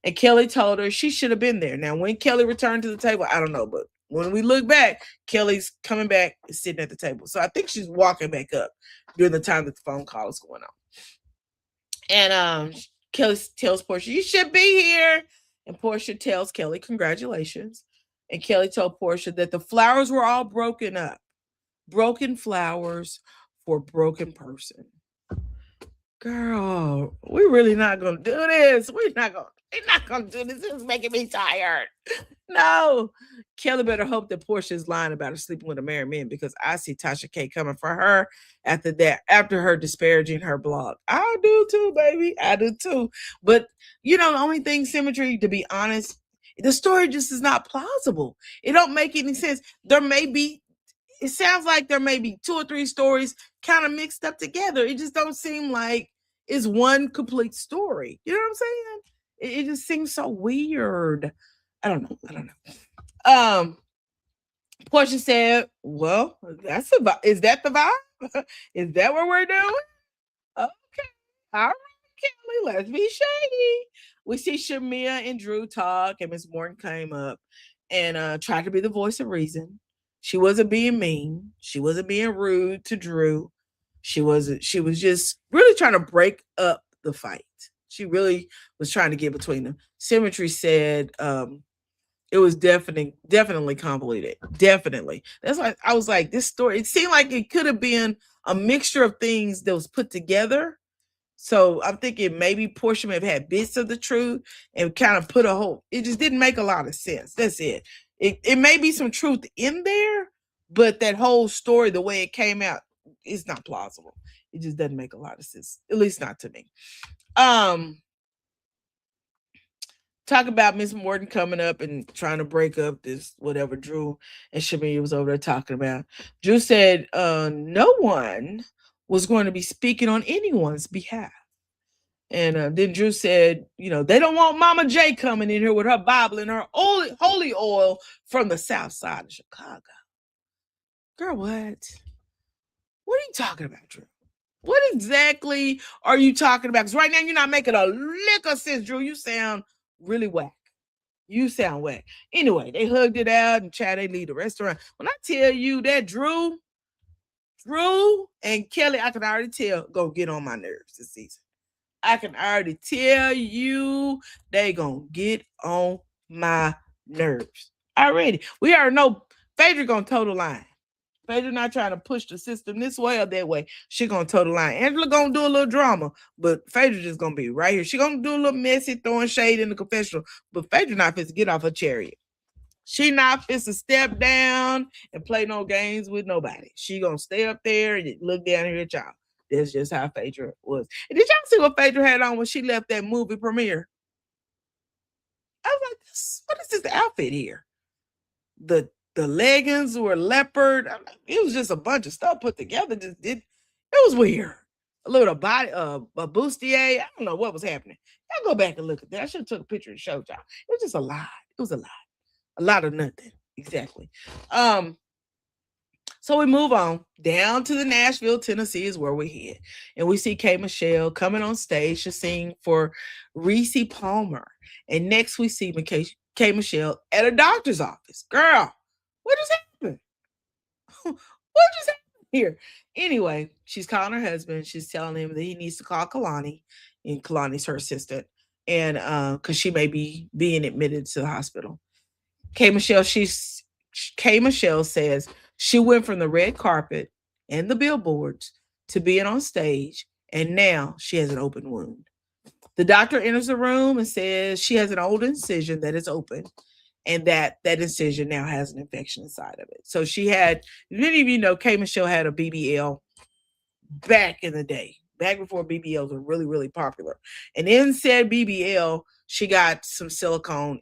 And Kelly told her she should have been there. Now, when Kelly returned to the table, I don't know, but when we look back, Kelly's coming back and sitting at the table. So I think she's walking back up during the time that the phone call is going on. And Kelly tells Portia, "You should be here." And Portia tells Kelly, "Congratulations." And Kelly told Portia that the flowers were all broken up. Broken flowers for broken person. Girl, we're really not gonna do this. We're not gonna do this. This is making me tired. No. Kelly better hope that Portia's lying about her sleeping with a married man, because I see Tasha K coming for her after that, after her disparaging her blog. I do too, baby. I do too. But the only thing, Symmetry, to be honest, the story just is not plausible. It don't make any sense. It sounds like there may be 2 or 3 stories kind of mixed up together. It just don't seem like it's one complete story. You know what I'm saying? It just seems so weird. I don't know. Portia said, "Well, is that the vibe? Is that what we're doing? Okay, all right, Kelly, let's be shady." We see Shamia and Drew talk, and Miss Morton came up and tried to be the voice of reason. She wasn't being mean. She wasn't being rude to Drew. She wasn't. She was just really trying to break up the fight. She really was trying to get between them. Symmetry said, it was definitely convoluted. Definitely. That's why I was like, this story, it seemed like it could have been a mixture of things that was put together. So I'm thinking maybe Portia may have had bits of the truth and kind of put it just didn't make a lot of sense. That's it. It may be some truth in there, but that whole story, the way it came out, is not plausible. It just doesn't make a lot of sense, at least not to me. Talk about Miss Morton coming up and trying to break up this whatever Drew and Shamia was over there talking about. Drew said no one was going to be speaking on anyone's behalf. And then Drew said, they don't want Mama J coming in here with her Bible and her holy oil from the south side of Chicago. Girl, what? What are you talking about, Drew? What exactly are you talking about? Because right now you're not making a lick of sense, Drew. You sound really whack. You sound whack. Anyway, they hugged it out and tried to leave the restaurant. When I tell you that Drew and Kelly, I can already tell, go get on my nerves this season. I can already tell you they gonna get on my nerves already. We already know Phaedra gonna toe the line. Phaedra not trying to push the system this way or that way. She gonna toe the line. Angela gonna do a little drama, but Phaedra just gonna be right here. She gonna do a little messy, throwing shade in the confessional, but Phaedra not fit to get off her chariot. She not fit to step down and play no games with nobody. She gonna stay up there and look down here at y'all. That's just how Phaedra was. And did y'all see what Phaedra had on when she left that movie premiere? I was like, what is this outfit here? The leggings were leopard. It was just a bunch of stuff put together. It was weird. A little body, a bustier. I don't know what was happening. Y'all go back and look at that. I should have took a picture and showed y'all. It was just a lot. It was a lot of nothing. Exactly. So we move on down to the Nashville, Tennessee is where we head. And we see K. Michelle coming on stage to sing for Reese Palmer. And next we see K. Michelle at a doctor's office. Girl, what just happened? What just happened here? Anyway, she's calling her husband. She's telling him that he needs to call Kalani. And Kalani's her assistant. And because she may be being admitted to the hospital. K. Michelle says she went from the red carpet and the billboards to being on stage, and now she has an open wound. The doctor enters the room and says she has an old incision that is open, and that incision now has an infection inside of it. So she had, many of you know, K. Michelle had a BBL back in the day, back before BBLs were really, really popular. And in said BBL, she got some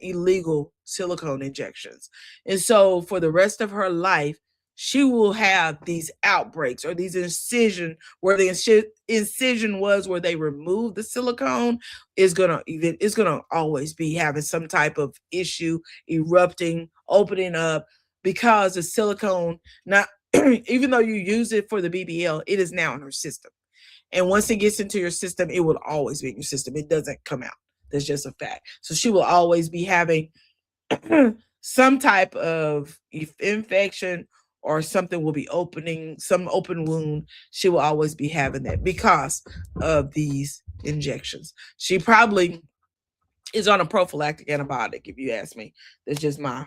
illegal silicone injections. And so for the rest of her life, she will have these outbreaks or these incision where the incision was where they removed the silicone is gonna always be having some type of issue, erupting, opening up, because the silicone, not even though you use it for the BBL, it is now in her system. And once it gets into your system, it will always be in your system. It doesn't come out. That's just a fact. So she will always be having some type of infection, or something will be opening, some open wound. She will always be having that because of these injections. She probably is on a prophylactic antibiotic, if you ask me. That's just my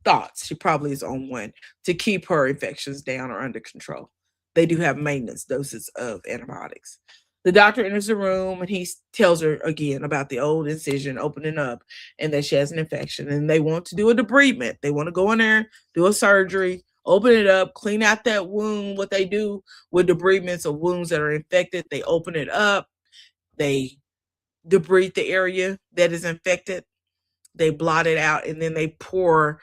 thoughts she probably is on one to keep her infections down or under control. They do have maintenance doses of antibiotics. The doctor enters the room and he tells her again about the old incision opening up and that she has an infection. And they want to do a debridement. They want to go in there, do a surgery, open it up, clean out that wound. What they do with debridements of wounds that are infected, they open it up, they debride the area that is infected, they blot it out, and then they pour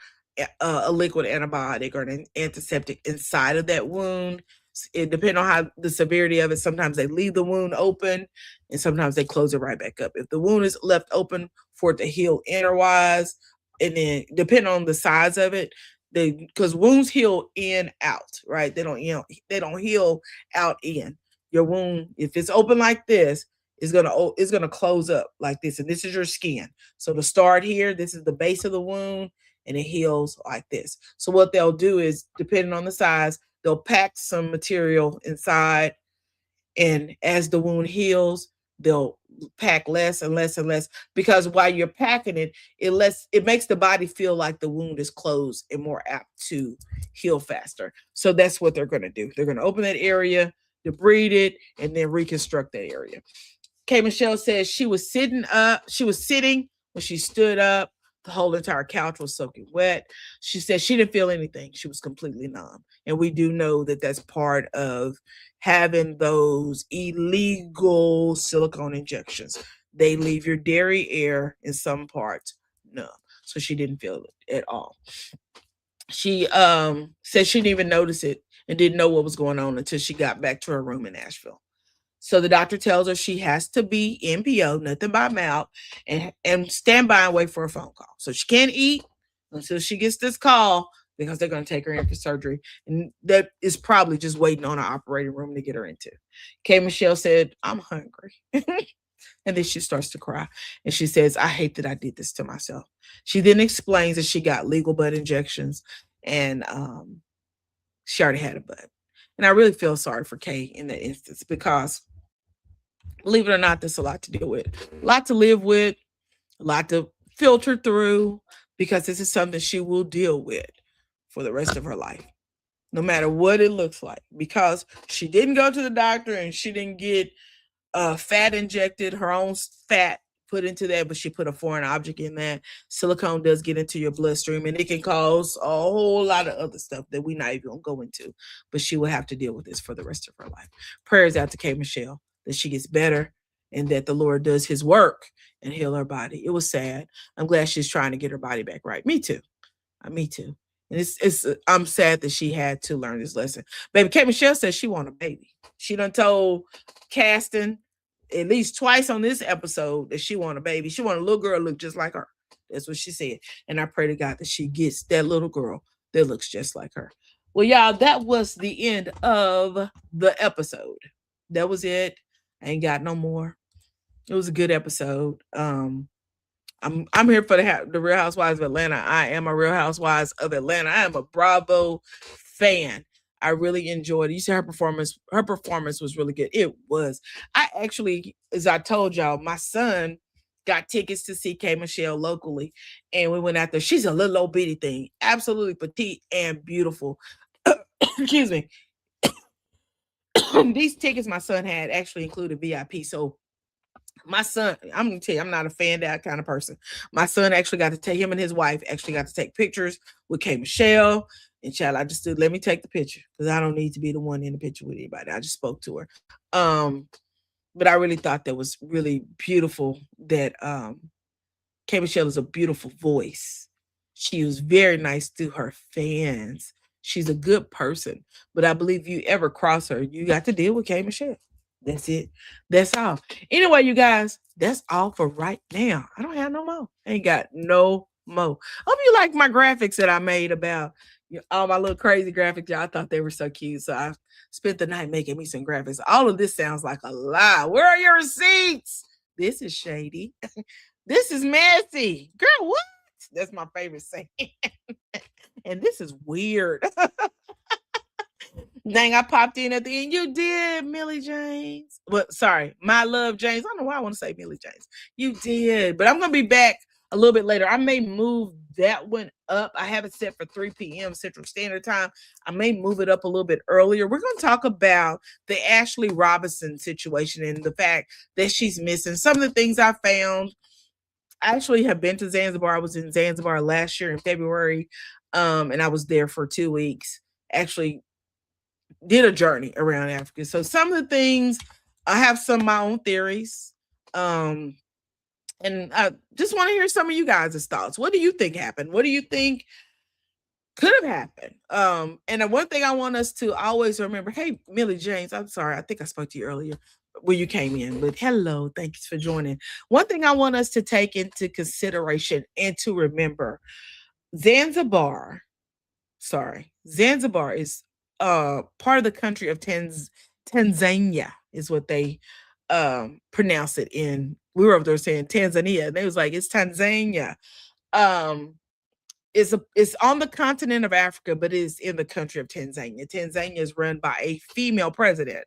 a liquid antibiotic or an antiseptic inside of that wound. It depends on how the severity of it. Sometimes they leave the wound open and sometimes they close it right back up. If the wound is left open for it to heal innerwise, and then depending on the size of it, because wounds heal in out, right? They don't heal out in. Your wound, if it's open like this, is gonna close up like this, and this is your skin. So to start here, this is the base of the wound, and it heals like this. So what they'll do is, depending on the size, they'll pack some material inside, and as the wound heals, they'll pack less and less and less, because while you're packing it, it makes the body feel like the wound is closed and more apt to heal faster. So that's what they're going to do. They're going to open that area, debride it, and then reconstruct that area. K. Michelle says she was sitting when she stood up. The whole entire couch was soaking wet. She said she didn't feel anything. She was completely numb. And we do know that that's part of having those illegal silicone injections. They leave your dairy air in some parts numb. So she didn't feel it at all. She said she didn't even notice it and didn't know what was going on until she got back to her room in Nashville. So the doctor tells her she has to be NPO, nothing by mouth, and stand by and wait for a phone call. So she can't eat until she gets this call, because they're going to take her in for surgery. And that is probably just waiting on an operating room to get her into. K. Michelle said, "I'm hungry." And then she starts to cry. And she says, "I hate that I did this to myself." She then explains that she got legal butt injections, and she already had a butt. And I really feel sorry for Kay in that instance, because believe it or not, there's a lot to deal with, a lot to live with, a lot to filter through, because this is something she will deal with for the rest of her life, no matter what it looks like, because she didn't go to the doctor and she didn't get fat injected, her own fat put into that, but she put a foreign object in that. Silicone does get into your bloodstream, and it can cause a whole lot of other stuff that we're not even going to go into, but she will have to deal with this for the rest of her life. Prayers out to K. Michelle that she gets better and that the Lord does his work and heal her body. It was sad. I'm glad she's trying to get her body back right. Me too. Me too. And I'm sad that she had to learn this lesson. Baby, K. Michelle says she want a baby. She done told Caston at least twice on this episode that she want a baby. She want a little girl look just like her. That's what she said. And I pray to God that she gets that little girl that looks just like her. Well, y'all, that was the end of the episode. That was it. I ain't got no more. It was a good episode. I'm here for the Real Housewives of Atlanta. I am a Real Housewives of Atlanta. I am a Bravo fan. I really enjoyed it. You see her performance. Her performance was really good. It was. I actually, as I told y'all, my son got tickets to see K. Michelle locally, and we went out there. She's a little old bitty thing, absolutely petite and beautiful. Excuse me. These tickets my son had actually included VIP. So my son, I'm gonna tell you, I'm not a fan that kind of person. My son actually got to take, him and his wife actually got to take pictures with K. Michelle. And child, I just said, let me take the picture, because I don't need to be the one in the picture with anybody. I just spoke to her. But I really thought that was really beautiful that K. Michelle is a beautiful voice. She was very nice to her fans. She's a good person. But I believe if you ever cross her, you got to deal with K. Michelle. That's it. That's all. Anyway, you guys, that's all for right now. I don't have no more. Ain't got no more. Hope you like my graphics that I made about all my little crazy graphics. Y'all, I thought they were so cute. So I spent the night making me some graphics. All of this sounds like a lie. Where are your receipts? This is shady. This is messy. Girl, what? That's my favorite saying. And this is weird. Dang, I popped in at the end. You did, Millie James. Well, sorry, my love James. I don't know why I want to say Millie James. You did, but I'm going to be back a little bit later. I may move that one up. I have it set for 3 p.m. Central Standard Time. I may move it up a little bit earlier. We're going to talk about the Ashley Robinson situation and the fact that she's missing. Some of the things I found. I actually have been to Zanzibar. I was in Zanzibar last year in February, and I was there for 2 weeks. Actually, did a journey around Africa. So some of the things I have some of my own theories. And I just want to hear some of you guys' thoughts. What do you think happened? What do you think could have happened? And the one thing I want us to always remember, hey, Millie James, I'm sorry, I think I spoke to you earlier when you came in, but hello, thanks for joining. One thing I want us to take into consideration and to remember, Zanzibar is part of the country of Tanzania is what they pronounce it in. We were over there saying Tanzania, and they was like, it's Tanzania. It's on the continent of Africa, but it is in the country of Tanzania. Tanzania is run by a female president.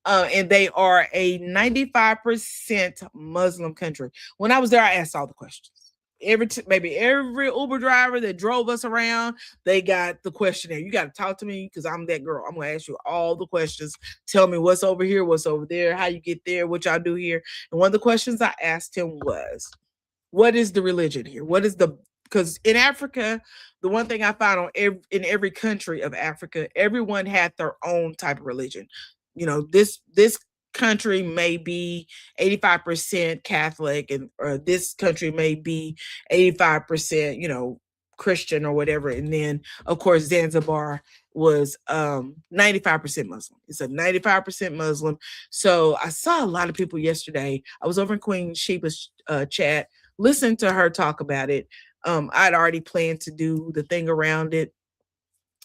And they are a 95% Muslim country. When I was there, I asked all the questions. Maybe every Uber driver that drove us around, they got the questionnaire. You got to talk to me because I'm that girl. I'm gonna ask you all the questions. Tell me what's over here, what's over there, how you get there, what y'all do here. And one of the questions I asked him was, what is the religion here? Because in Africa, the one thing I found in every country of Africa, everyone had their own type of religion. This country may be 85% Catholic, or this country may be 85%, Christian or whatever. And then of course Zanzibar was 95% Muslim. It's a 95% Muslim. So I saw a lot of people yesterday. I was over in Queen Sheba's chat, listened to her talk about it. I'd already planned to do the thing around it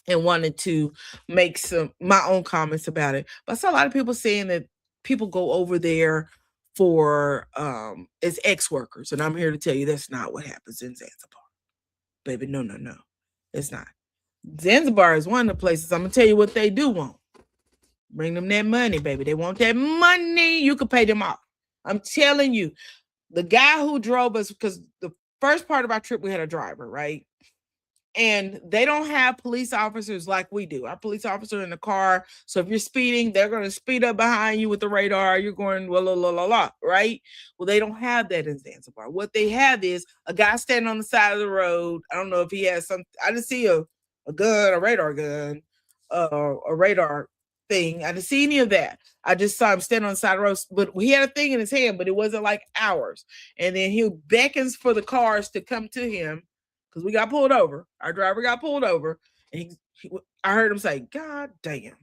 and wanted to make my own comments about it. But I saw a lot of people saying that people go over there for as ex-workers. And I'm here to tell you that's not what happens in Zanzibar. Baby, no. It's not. Zanzibar is one of the places, I'm gonna tell you what they do want. Bring them that money, baby. They want that money. You can pay them off. I'm telling you, the guy who drove us, because the first part of our trip, we had a driver, right? And they don't have police officers like we do. Our police officer in the car. So if you're speeding, they're going to speed up behind you with the radar. You're going, la, right? Well, they don't have that in Zanzibar. What they have is a guy standing on the side of the road. I don't know if he has I didn't see a gun, a radar gun, a radar thing. I didn't see any of that. I just saw him standing on the side of the road, but he had a thing in his hand, but it wasn't like ours. And then he beckons for the cars to come to him, because we got pulled over. Our driver got pulled over. And I heard him say, God damn.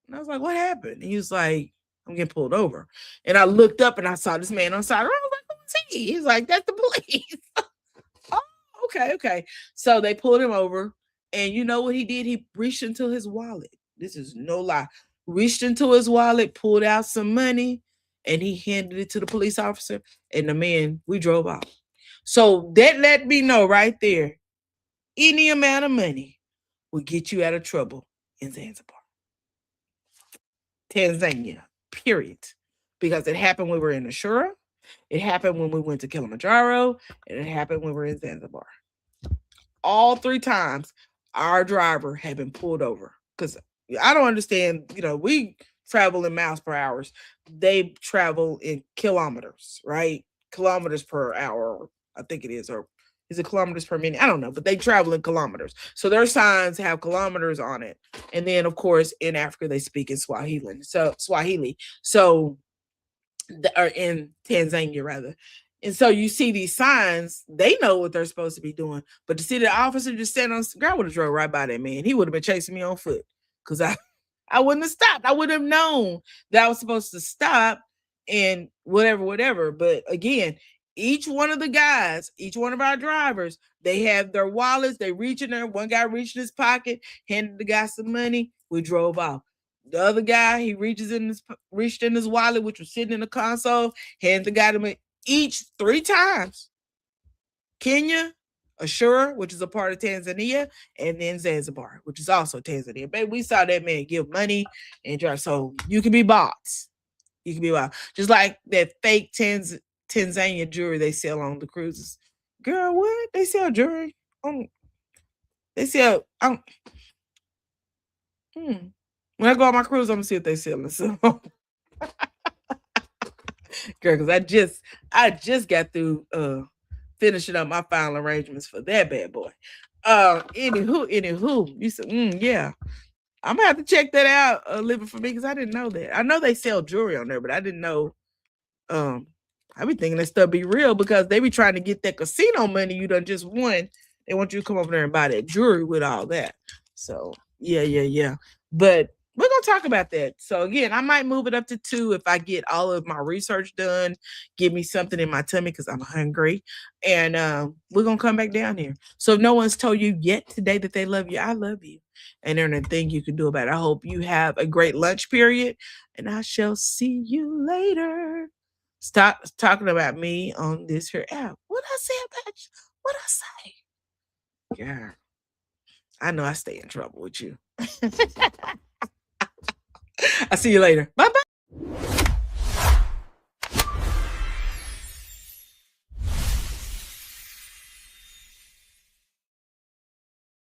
And I was like, what happened? And he was like, I'm getting pulled over. And I looked up and I saw this man on the side. I was like, who's he? He's like, that's the police. Oh, okay. So they pulled him over. And you know what he did? He reached into his wallet. This is no lie. Reached into his wallet, pulled out some money, and he handed it to the police officer. And the man, we drove off. So that let me know right there, any amount of money will get you out of trouble in Zanzibar. Tanzania, period. Because it happened when we were in Ashura, it happened when we went to Kilimanjaro, and it happened when we were in Zanzibar. All 3 times, our driver had been pulled over. Because I don't understand, we travel in miles per hour. They travel in kilometers, right? Kilometers per hour, I think it is, or is it kilometers per minute? I don't know, but they travel in kilometers. So their signs have kilometers on it. And then, of course, in Africa, they speak in Swahili. Or in Tanzania, rather. And so you see these signs, they know what they're supposed to be doing. But to see the officer just standing on, girl, I would have drove right by that man. He would have been chasing me on foot because I wouldn't have stopped. I would have known that I was supposed to stop and whatever. But again, each one of the guys, each one of our drivers, they have their wallets. They reach in there. One guy reached in his pocket, handed the guy some money. We drove off. The other guy, he reached in his wallet, which was sitting in the console, handed the guy to me. Each 3 times. Kenya, Ashura, which is a part of Tanzania, and then Zanzibar, which is also Tanzania. Baby, we saw that man give money and drive. So you can be bought. You can be bought. Just like that fake Tanzania jewelry they sell on the cruises. Girl, what? They sell jewelry? They sell. When I go on my cruise, I'm gonna see if they selling. So, girl, because I just got through finishing up my final arrangements for that bad boy. Anywho, you said, yeah. I'm gonna have to check that out, Living for Me, because I didn't know that. I know they sell jewelry on there, but I didn't know. I be thinking that stuff be real because they be trying to get that casino money you done just won. They want you to come over there and buy that jewelry with all that. So yeah. But we're gonna talk about that. So again, I might move it up to 2 if I get all of my research done. Give me something in my tummy because I'm hungry, and we're gonna come back down here. So if no one's told you yet today that they love you, I love you, and there's nothing you can do about it. I hope you have a great lunch period, and I shall see you later. Stop talking about me on this here app. What I say about you? What I say? Yeah, I know I stay in trouble with you. I see you later. Bye bye.